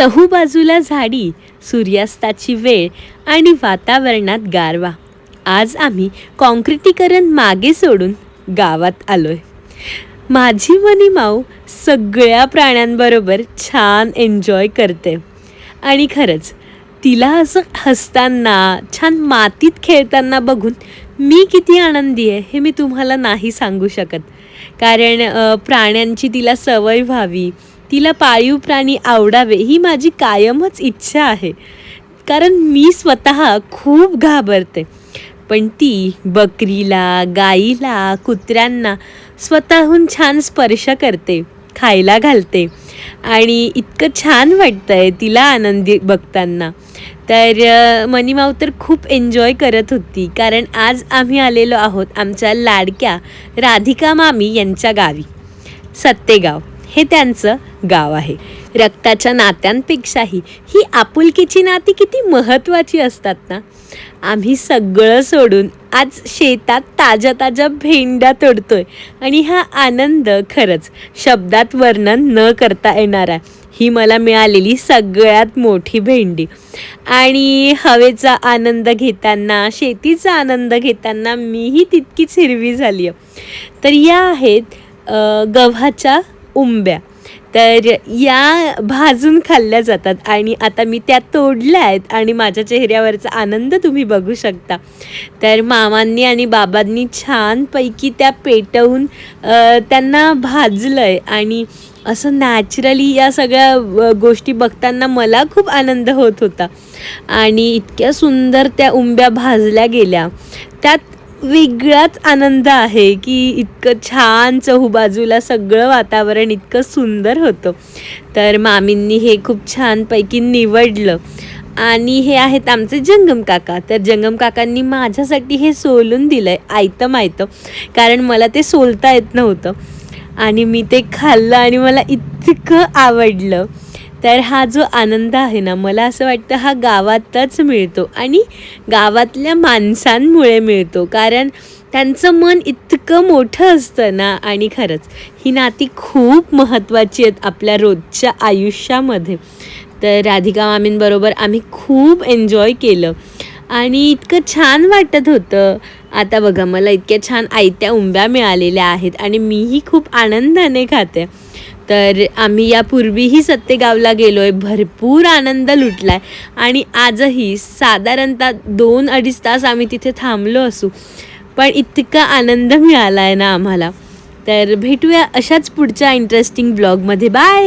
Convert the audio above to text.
चहूबाजूला झाडी, सूर्यास्ताची वेळ आणि वातावरणात गारवा. आज आम्ही काँक्रिटीकरण मागे सोडून गावात आलोय. माझी मनी माऊ सगळ्या प्राण्यांबरोबर छान एन्जॉय करते आणि खरंच तिला असं हसताना, छान मातीत खेळताना बघून मी किती आनंदी आहे हे मी तुम्हाला नाही सांगू शकत. कारण प्राण्यांची तिला सवय व्हावी, तिला पाळीव प्राणी आवडावे ही माझी कायमच इच्छा आहे. कारण मी स्वतः खूप घाबरते, पण ती बकरीला, गाईला, कुत्र्यांना स्वतःहून छान स्पर्श करते, खायला घालते आणि इतकं छान वाटतं आहे तिला आनंदी बघताना. तर मनीमाऊ तर खूप एन्जॉय करत होती. कारण आज आम्ही आलेलो आहोत आमच्या लाडक्या राधिका मामी यांच्या गावी. सत्तेगाव हे त्यांचं गाव आहे. रक्ताच्या नात्यांपेक्षाही ही आपुलकीची नाती किती महत्त्वाची असतात ना. आम्ही सगळं सोडून आज शेतात ताज्या ताज्या भेंड्या तोडतोय आणि हा आनंद खरंच शब्दात वर्णन न करता येणार आहे. ही मला मिळालेली सगळ्यात मोठी भेंडी आणि हवेचा आनंद घेताना, शेतीचा आनंद घेताना मीही तितकीच हिरवी झाली आहे. तर या आहेत गव्हाच्या उंब्या. तर या भाजून खाल्ल्या जातात आणि आता मी त्या तोडल्या आहेत आणि माझ्या चेहऱ्यावरचा आनंद तुम्ही बघू शकता. तर मामांनी आणि बाबांनी छानपैकी त्या पेटवून त्यांना भाजलं आहे आणि असं नॅचरली या सगळ्या गोष्टी बघताना मला खूप आनंद होत होता. आणि इतक्या सुंदर त्या उंब्या भाजल्या गेल्या, त्यात वेगळाच आनंद आहे की इतकं छान चहूबाजूला सगळं वातावरण इतकं सुंदर होतं. तर मामींनी हे खूप छानपैकी निवडलं आणि हे आहेत आमचे जंगम काका. तर जंगम काकांनी माझ्यासाठी हे सोलून दिलं आहे आयतं मायतं, कारण मला ते सोलता येत नव्हतं आणि मी ते खाल्लं आणि मला इतकं आवडलं. तर हा जो आनंद आहे ना, मला असं वाटतं हा गावातच मिळतो आणि गावातल्या माणसांमुळे मिळतो. कारण त्यांचं मन इतकं मोठं असतं ना. आणि खरंच ही नाती खूप महत्त्वाची आहेत आपल्या रोजच्या आयुष्यामध्ये. तर राधिका मामींबरोबर आम्ही खूप एन्जॉय केलं आणि इतकं छान वाटत होतं. आता बघा मला इतक्या छान आयत्या उंब्या मिळालेल्या आहेत आणि मीही खूप आनंदाने खाते. तर आम्ही यापूर्वीही सत्तेगावला गेलो आहे, भरपूर आनंद लुटला आहे आणि आजही साधारणतः 2-2.5 तास आम्ही तिथे थांबलो असू, पण इतका आनंद मिळाला आहे ना आम्हाला. तर भेटूया अशाच पुढच्या इंटरेस्टिंग ब्लॉगमध्ये. बाय.